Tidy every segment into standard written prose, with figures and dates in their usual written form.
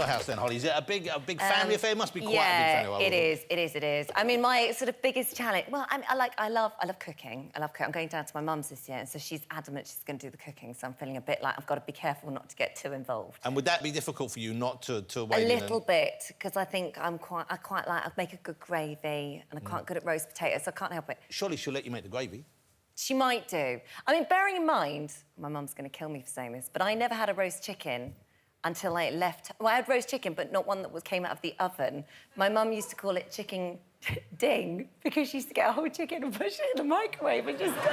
your house then, Holly? Is it a big family affair? It must be quite a big family. It is. I mean, my sort of biggest challenge... Well, I love cooking. I'm going down to my mum's this year, and so she's adamant she's going to do the cooking, so I'm feeling a bit like I've got to be careful not to get too involved. And would that be difficult for you not to wade in? A little bit, because I think I quite like... I make a good gravy, and I'm quite good at roast potatoes, so I can't help it. Surely she'll let you make the gravy. She might do. I mean, bearing in mind, my mum's going to kill me for saying this, but I never had a roast chicken until I left... Well, I had roast chicken, but not one that came out of the oven. My mum used to call it chicken ding, because she used to get a whole chicken and push it in the microwave and just... I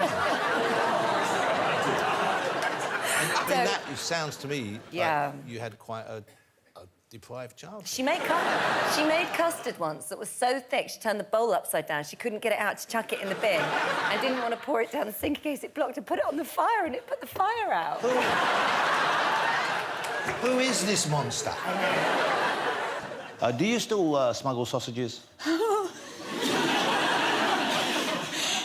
mean, that sounds to me like you had quite a deprived child. She made custard once that was so thick, she turned the bowl upside down. She couldn't get it out to chuck it in the bin. I didn't want to pour it down the sink in case it blocked and put it on the fire, and it put the fire out. Who is this monster? Do you still smuggle sausages?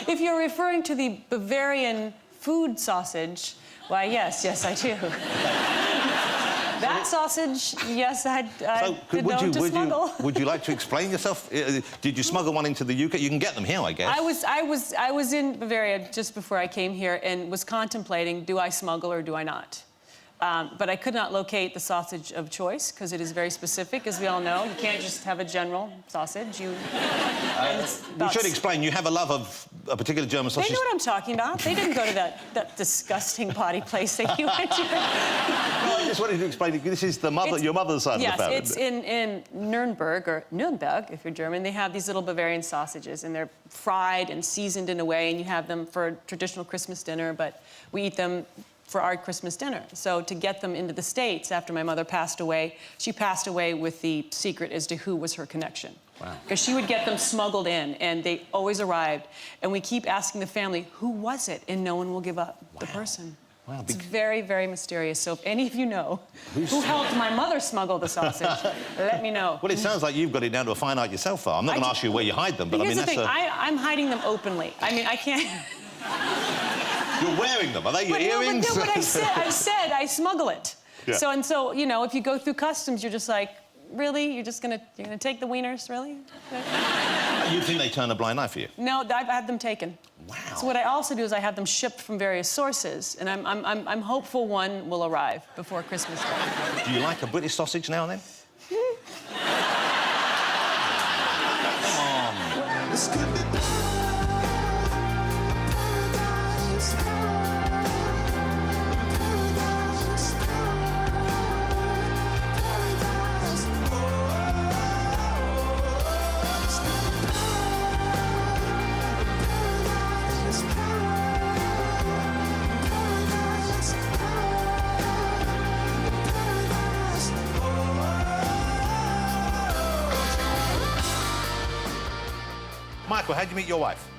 If you're referring to the Bavarian food sausage, why, yes, I do. That sausage, yes, I'd been known to smuggle. Would you like to explain yourself? Did you smuggle one into the UK? You can get them here, I guess. I was in Bavaria just before I came here and was contemplating, do I smuggle or do I not? But I could not locate the sausage of choice because it is very specific, as we all know. You can't just have a general sausage. You should explain. You have a love of a particular German sausage. They know what I'm talking about. They didn't go to that disgusting potty place that you went to. No, I just wanted to explain. This is your mother's side of the family. Yes, it's in Nuremberg, or Nürnberg, if you're German. They have these little Bavarian sausages, and they're fried and seasoned in a way, and you have them for a traditional Christmas dinner, but we eat them for our Christmas dinner. So to get them into the States after my mother passed away, she passed away with the secret as to who was her connection. Wow. Because she would get them smuggled in, and they always arrived. And we keep asking the family, who was it? And no one will give up the person. Wow. It's very, very mysterious. So if any of you know who helped my mother smuggle the sausage, let me know. Well, it sounds like you've got it down to a fine art yourself, though. I'm not going to ask you where you hide them, but I mean, that's the thing. I'm hiding them openly. I mean, I can't... You're wearing them. Are they your earrings? No, but I said I smuggle it. Yeah. So, you know, if you go through customs, you're just like, really? You're gonna take the wieners, really? You think they turn a blind eye for you? No, I've had them taken. Wow. So what I also do is I have them shipped from various sources, and I'm hopeful one will arrive before Christmas Day. Do you like a British sausage now and then? Come on. Michael, how'd you meet your wife?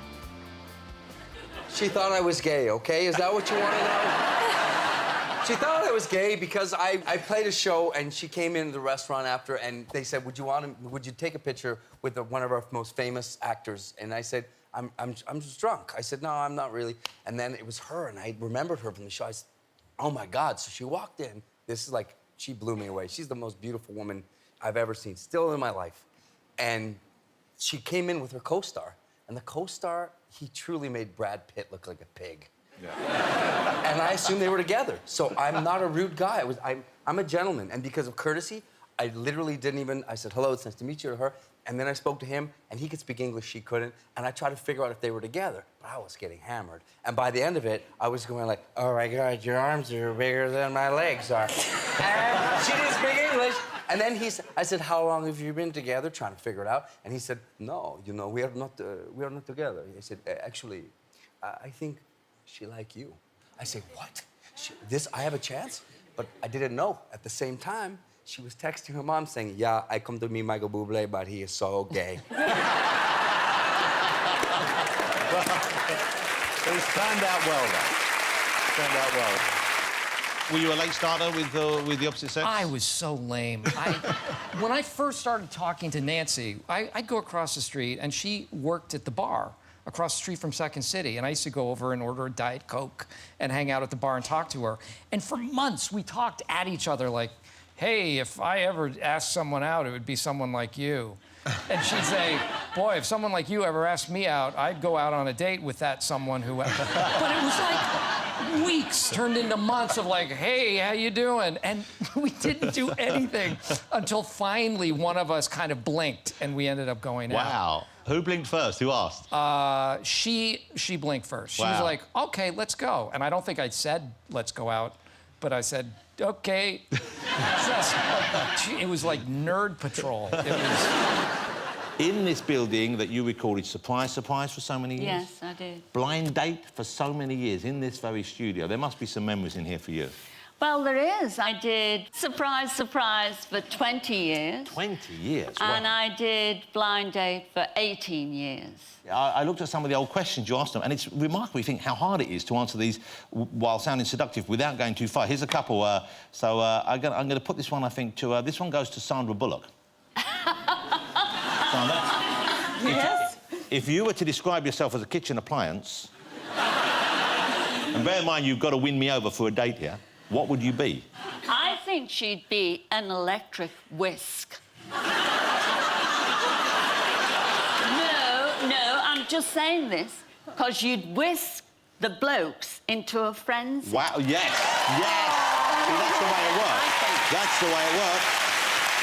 She thought I was gay, okay? Is that what you want to know? She thought I was gay because I played a show, and she came into the restaurant after, and they said, would you take a picture with one of our most famous actors? And I said, I'm just drunk. I said, no, I'm not really. And then it was her, and I remembered her from the show. I said, oh my God. So she walked in. This is like, she blew me away. She's the most beautiful woman I've ever seen, still in my life. And she came in with her co-star, and the co-star, he truly made Brad Pitt look like a pig. Yeah. And I assumed they were together. So I'm not a rude guy. I'm a gentleman, and because of courtesy, I literally didn't even... I said, hello, it's nice to meet you, to her, and then I spoke to him, and he could speak English, she couldn't, and I tried to figure out if they were together, but I was getting hammered. And by the end of it, I was going like, oh my God, your arms are bigger than my legs are. And she didn't speak English. And then I said, how long have you been together? Trying to figure it out. And he said, no, you know, we are not together. He said, actually, I think she like you. I said, what? I have a chance? But I didn't know. At the same time, she was texting her mom saying, yeah, I come to meet Michael Bublé, but he is so gay. Well, it turned out well, though. Turned out well. Were you a late starter with the opposite sex? I was so lame. When I first started talking to Nancy, I'd go across the street, and she worked at the bar across the street from Second City, and I used to go over and order a Diet Coke and hang out at the bar and talk to her. And for months, we talked at each other like, hey, if I ever asked someone out, it would be someone like you. And she'd say, boy, if someone like you ever asked me out, I'd go out on a date with that someone who... But it was like weeks turned into months of like, hey, how you doing? And we didn't do anything until finally one of us kind of blinked and we ended up going out. Wow. Who blinked first? Who asked? She blinked first. She Wow. was like, okay, let's go. And I don't think I said, let's go out, but I said, okay. It was like Nerd Patrol. It was... In this building that you recorded Surprise, Surprise for so many years? Yes, I did. Blind Date for so many years in this very studio. There must be some memories in here for you. Well, there is. I did Surprise, Surprise for 20 years. 20 years? And Wow. I did Blind Date for 18 years. I looked at some of the old questions you asked them, and it's remarkable, you think, how hard it is to answer these while sounding seductive without going too far. Here's a couple. I'm going to put this one, I think, to... this one goes to Sandra Bullock. Sandra? Yes? If you were to describe yourself as a kitchen appliance, and bear in mind you've got to win me over for a date here, what would you be? I think she'd be an electric whisk. No, I'm just saying this because you'd whisk the blokes into a frenzy. Wow, yes, yes. See, that's the way it works. That's the way it works.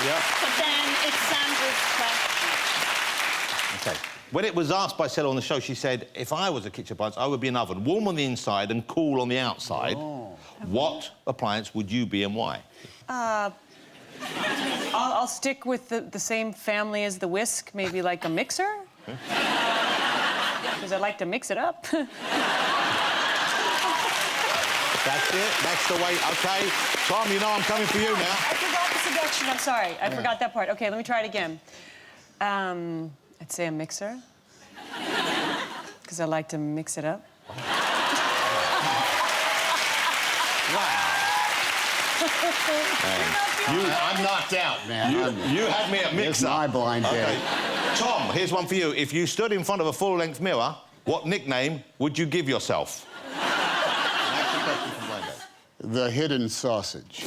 Yeah. But then it's Sandra's question. OK. When it was asked by Cilla on the show, she said, if I was a kitchen appliance, I would be an oven, warm on the inside and cool on the outside. Oh. What appliance would you be and why? I'll stick with the same family as the whisk, maybe like a mixer. Because I like to mix it up. That's it. That's the way. OK. Tom, you know I'm coming for you now. I forgot the seduction. I'm sorry. I forgot that part. OK, let me try it again. I'd say a mixer. Because I like to mix it up. Wow. I'm knocked out, man. You had me at mixer. It's my blind date. Okay. Tom, here's one for you. If you stood in front of a full-length mirror, what nickname would you give yourself? That's the question from Blind Date. The hidden sausage.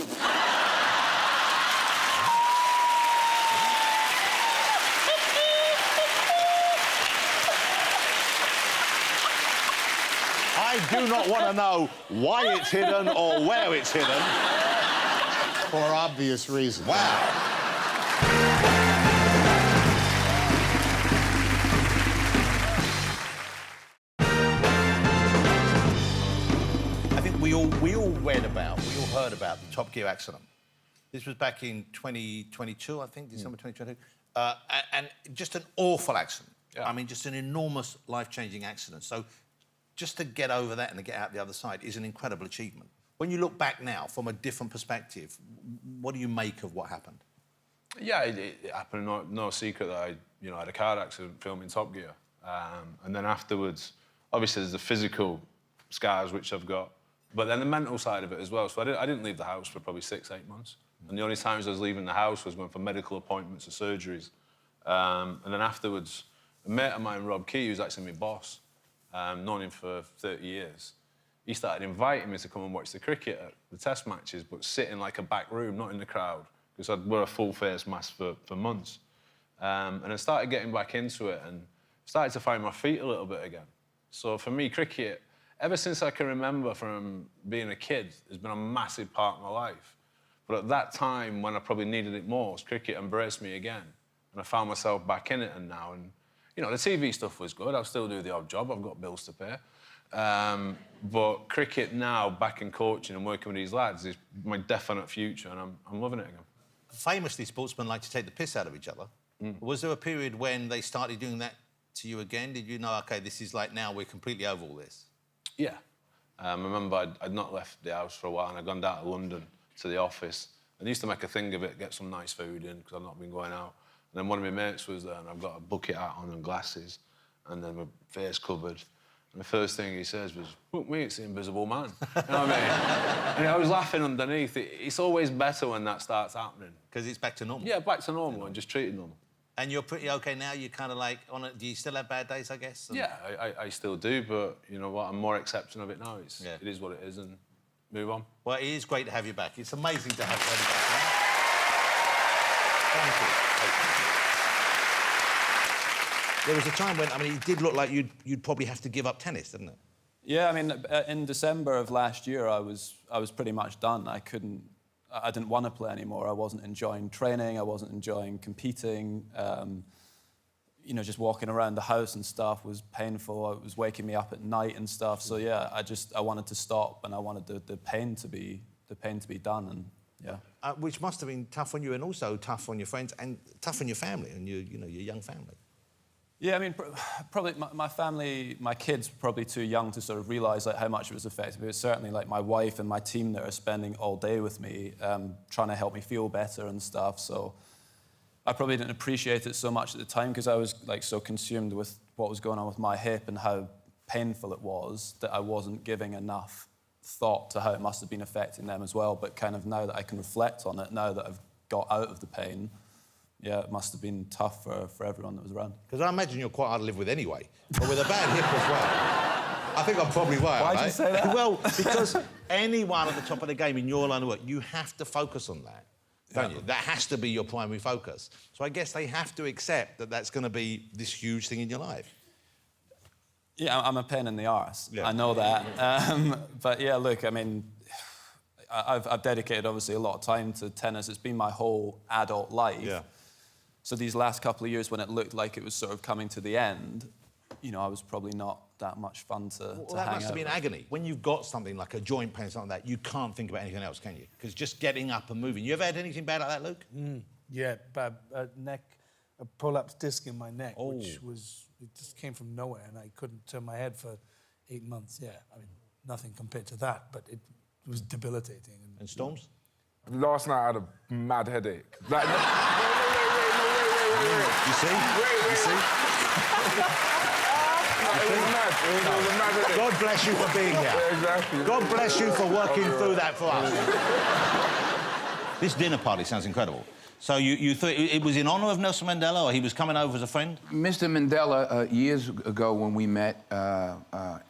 I do not want to know why it's hidden or where it's hidden. For obvious reasons. Wow. I think we all read about, we all heard about the Top Gear accident. This was back in 2022, I think, December 2022. And just an awful accident. Yeah. I mean, just an enormous life-changing accident. So just to get over that and to get out the other side is an incredible achievement. When you look back now from a different perspective, what do you make of what happened? Yeah, it happened. No secret that I had a car accident filming Top Gear, and then afterwards, obviously there's the physical scars which I've got, but then the mental side of it as well. So I didn't leave the house for probably 6-8 months, and the only times I was leaving the house was going for medical appointments or surgeries, and then afterwards, a mate of mine, Rob Key, who's actually my boss, known him for 30 years. He started inviting me to come and watch the cricket at the test matches, but sit in like a back room, not in the crowd, because I'd wear a full face mask for months. And I started getting back into it and started to find my feet a little bit again. So for me, cricket, ever since I can remember from being a kid, has been a massive part of my life. But at that time, when I probably needed it most, cricket embraced me again. And I found myself back in it and now. And, the TV stuff was good. I'll still do the odd job. I've got bills to pay. But cricket now, back in coaching and working with these lads, is my definite future, and I'm loving it again. Famously, sportsmen like to take the piss out of each other. Was there a period when they started doing that to you again? Did you know, OK, this is like now we're completely over all this? Yeah. I remember I'd not left the house for a while, and I'd gone down to London to the office. And I used to make a thing of it, get some nice food in, because I've not been going out. And then one of my mates was there, and I've got a bucket hat on and glasses, and then my face covered. And the first thing he says was, look me, it's the Invisible Man. You know what I mean? And I was laughing underneath. It's always better when that starts happening. Because it's back to normal. Yeah, back to normal and just treated normal. And you're pretty OK now? You're kind of like, do you still have bad days, I guess? Yeah, I still do, but you know what? I'm more accepting of it now. It is what it is, and move on. Well, it is great to have you back. It's amazing to have you back, man. There was a time when, I mean, it did look like you'd probably have to give up tennis, didn't it? Yeah, I mean, in December of last year, I was pretty much done. I didn't want to play anymore. I wasn't enjoying training. I wasn't enjoying competing. You know, just walking around the house and stuff was painful. It was waking me up at night and stuff. So yeah, I wanted to stop, and I wanted the pain to be done. And yeah, which must have been tough on you, and also tough on your friends, and tough on your family and your young family. Yeah, I mean, probably my family, my kids, probably too young to sort of realise like how much it was affecting me. But certainly, like my wife and my team that are spending all day with me, trying to help me feel better and stuff. So I probably didn't appreciate it so much at the time because I was like so consumed with what was going on with my hip and how painful it was that I wasn't giving enough thought to how it must have been affecting them as well. But kind of now that I can reflect on it, now that I've got out of the pain. Yeah, it must have been tough for everyone that was around. Because I imagine you're quite hard to live with anyway, but with a bad hip as well. I think I'm probably right. Why'd you say that? Well, because anyone at the top of the game in your line of work, you have to focus on that, don't you? That has to be your primary focus. So I guess they have to accept that that's going to be this huge thing in your life. Yeah, I'm a pain in the arse. Yeah. I know that. But yeah, look, I mean, I've dedicated obviously a lot of time to tennis. It's been my whole adult life. Yeah. So these last couple of years when it looked like it was sort of coming to the end, you know, I was probably not that much fun to hang out. That must have been agony. When you've got something like a joint pain or something like that, you can't think about anything else, can you? Because just getting up and moving. You ever had anything bad like that, Luke? Yeah, a prolapse disc in my neck, which was, it just came from nowhere, and I couldn't turn my head for 8 months. Yeah, I mean, nothing compared to that, but it was debilitating. And Storms? Last night I had a mad headache. Like, You see? You see? It was mad. It was a mad headache. God bless you for being here. Yeah, exactly. God bless you for working through that for us. This dinner party sounds incredible. So you thought it was in honour of Nelson Mandela, or he was coming over as a friend? Mr. Mandela, years ago when we met,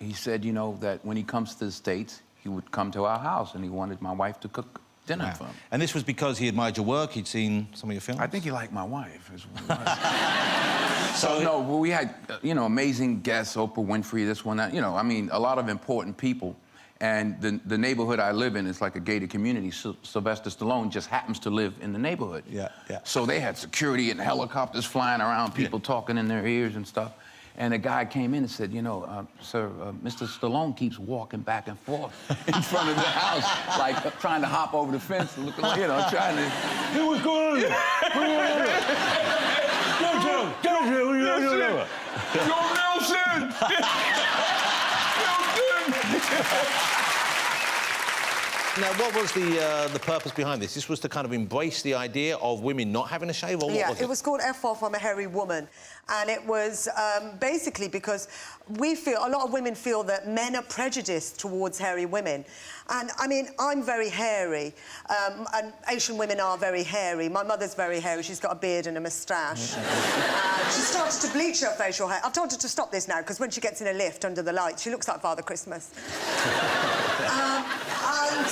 he said, you know, that when he comes to the States, he would come to our house, and he wanted my wife to cook dinner for him. And this was because he admired your work, he'd seen some of your films? I think he liked my wife. Is what it was. So, no, well, we had, you know, amazing guests, Oprah Winfrey, this one, that, you know, I mean, a lot of important people. And the neighborhood I live in is like a gated community. Sylvester Stallone just happens to live in the neighborhood. Yeah, yeah. So they had security and helicopters flying around, people talking in their ears and stuff. And a guy came in and said, you know, sir, Mr. Stallone keeps walking back and forth in front of the house, like trying to hop over the fence, looking like, you know, trying to... Hey, what's going on here? What are you doing? Don't tell me. Yo, Nelson! Now, what was the purpose behind this? This was to kind of embrace the idea of women not having a shave, or what was it? It was called F Off, I'm a Hairy Woman. And it was basically because a lot of women feel that men are prejudiced towards hairy women. And, I mean, I'm very hairy, and Asian women are very hairy. My mother's very hairy. She's got a beard and a moustache. She started to bleach her facial hair. I've told her to stop this now, because when she gets in a lift under the lights, she looks like Father Christmas. And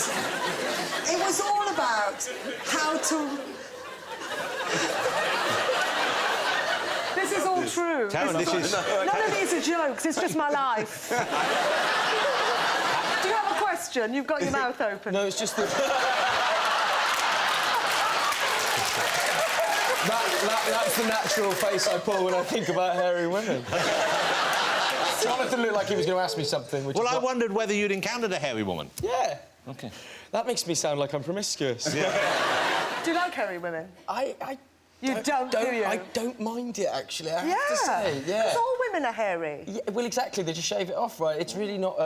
it was all about how to... This is all true. None of these are jokes. It's just my life. Do you have a question? You've got your mouth open. No, it's just that... that's the natural face I pull when I think about hairy women. Jonathan looked like he was going to ask me something. Well, I wondered whether you'd encountered a hairy woman. Yeah. OK. That makes me sound like I'm promiscuous. Do you like hairy women? You don't, do you? I don't mind it, actually, I have to say. Yeah. Because all women are hairy. Yeah, well, exactly. They just shave it off, right? It's really not...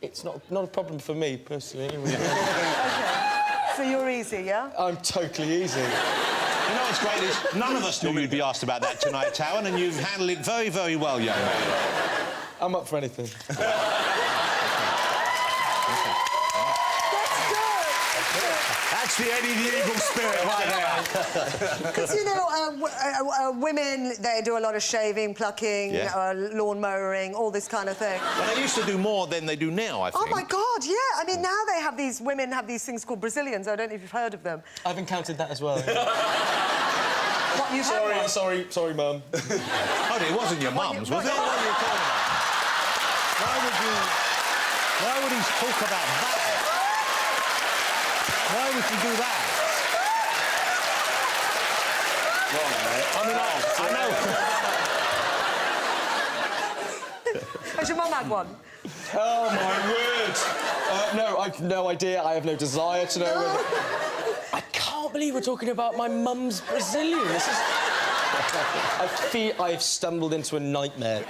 it's not a problem for me, personally, anyway. OK. So you're easy, yeah? I'm totally easy. You know what's great is none of us knew you'd be asked about that tonight, Taryn, and you've handled it very, very well, young man. I'm up for anything. That's the Eddie the Eagle spirit right there. Because, you know, women, they do a lot of shaving, plucking, lawn mowing, all this kind of thing. Well, they used to do more than they do now, I think. Oh, my God, yeah. I mean, now they have women have these things called Brazilians. I don't know if you've heard of them. I've encountered that as well. What, you've had one? Sorry, Mum. Oh, it wasn't your mum's, was it? What are you talking about? Why would he talk about that? Why would you do that? Wrong, mate. I mean, I know. Has your mum had one? Oh, my word. No, I've no idea. I have no desire to know whether... I can't believe we're talking about my mum's Brazilian. This is... I feel I've stumbled into a nightmare.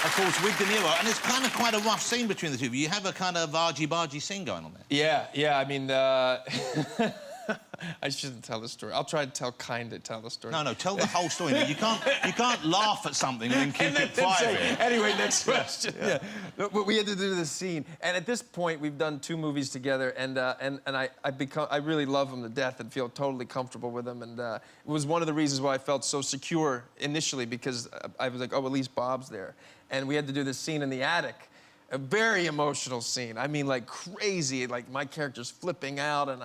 Of course, with De Niro, and it's kind of quite a rough scene between the two of you. You have a kind of argy-bargy scene going on there. Yeah, I mean, I shouldn't tell the story. I'll try to tell the story. No, tell the whole story. You can't laugh at something and then keep it private. Anyway, next question. Yeah. But we had to do this scene, and at this point, we've done 2 movies together, and I really love him to death and feel totally comfortable with him, and it was one of the reasons why I felt so secure initially, because I was like, oh, at least Bob's there, and we had to do this scene in the attic. A very emotional scene. I mean, like crazy. Like my character's flipping out, and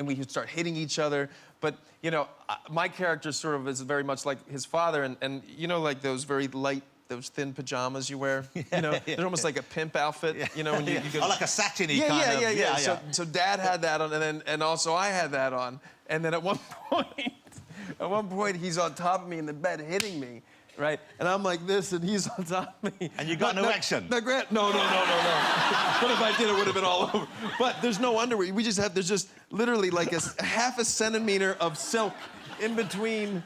we would start hitting each other. But, you know, my character sort of is very much like his father, and you know, like those very light, those thin pajamas you wear? You know, they're almost like a pimp outfit, you know, when you go... Oh, like a satiny kind of... Yeah. So Dad had that on, and also I had that on. And then at one point, he's on top of me in the bed hitting me, right? And I'm like this, and he's on top of me. And you got an erection? No. But if I did, it would have been all over. But there's no underwear. There's just literally like a half a centimeter of silk in between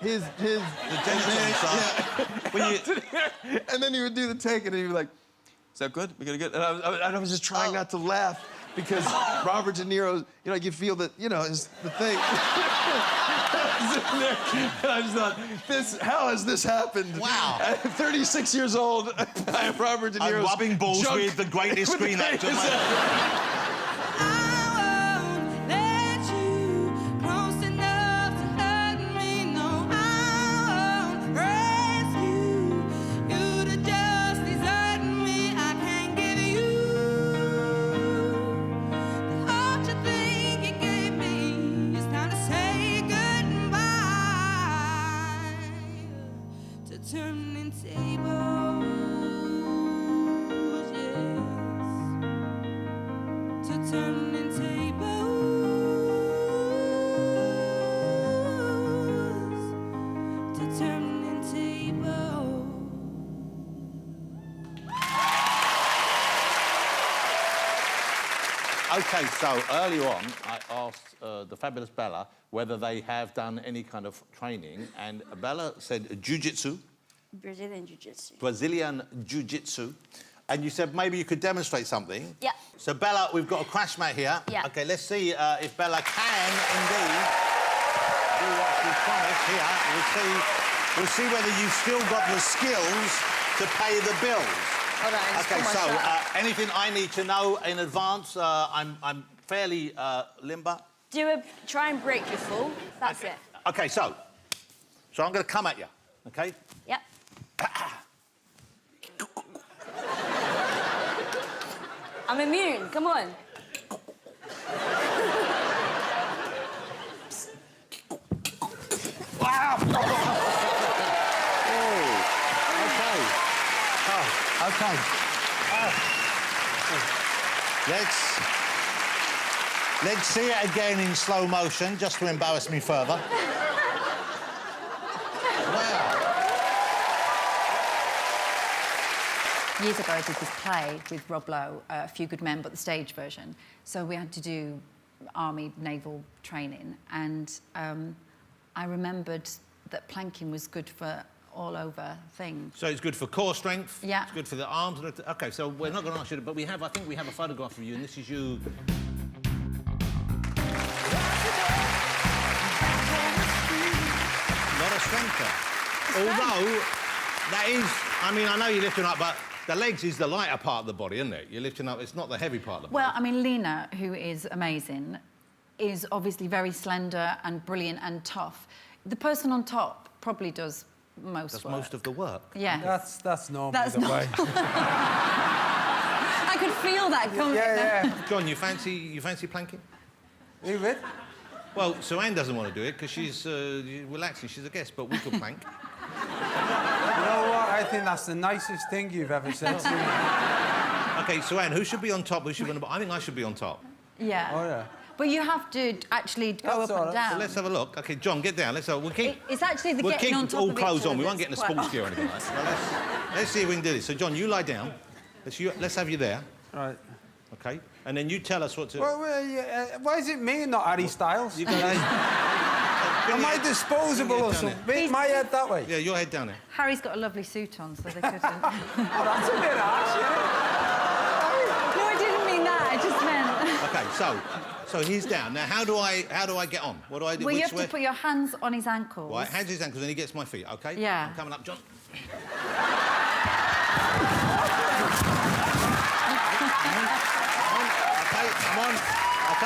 the genital. And then he would do the take, and he'd be like, "Is that good? We got good." And I was just trying not to laugh because Robert De Niro, you know, you feel that, you know, is the thing. And I just thought, how has this happened? Wow. At 36 years old, I have Robert De Niro's rubbing balls with the greatest screen actor. Turning tables, yes. To turning tables. To turning tables. OK, so earlier on, I asked the fabulous Bella whether they have done any kind of training, and Bella said jiu-jitsu. Brazilian Jiu-Jitsu. Brazilian Jiu-Jitsu. And you said maybe you could demonstrate something. Yeah. So, Bella, we've got a crash mat here. Yeah. OK, let's see if Bella can indeed do what she promised here. We'll see whether you've still got the skills to pay the bills. Hold on, OK, so anything I need to know in advance? I'm fairly limber. Try and break your fall. That's it. OK, so I'm going to come at you, OK? Yep. I'm immune. Come on. Wow! OK. Let's see it again in slow motion, just to embarrass me further. Years ago, I did this play with Rob Lowe, A Few Good Men, but the stage version. So we had to do army, naval training, and I remembered that planking was good for all over things. So it's good for core strength. Yeah. It's good for the arms. OK, so we're not going to ask you, but I think we have a photograph of you, and this is you. A lot of strength there. Although, that is, I mean, I know you're lifting up, but the legs is the lighter part of the body, isn't it? You're lifting up, it's not the heavy part of the body. Well, I mean, Lena, who is amazing, is obviously very slender and brilliant and tough. The person on top probably does most work. Most of the work. Yeah. That's normal. That's the way. I could feel that coming. John, you fancy planking? You with? Well, Suranne doesn't want to do it because she's relaxing. She's a guest, but we could plank. You know what? I think that's the nicest thing you've ever said to me. OK, Suranne, who should be on top? Who should be on the bottom? I think I should be on top. Yeah. Oh, yeah. But you have to actually go That's up all and right. down. So let's have a look. OK, John, get down. We'll keep... It's actually the we'll getting keep on top all of each clothes on. other We won't that's get in the quite sports gear or anything like that. Let's see if we can do this. So, John, you lie down. Let's have you there. Right. OK? And then you tell us what to... Well, why is it me and not Harry Styles? Am I disposable or something? My head that way? Yeah, your head down there. Harry's got a lovely suit on, so they couldn't. Oh, that's a bit harsh, yeah. No, I didn't mean that. I just meant... OK, so he's down. Now, how do I get on? What do I do? Well, you have to put your hands on his ankles. Right, hands on his ankles, and he gets my feet, OK? Yeah. I'm coming up, John. OK, come on. OK.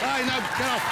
Hey, no, get off.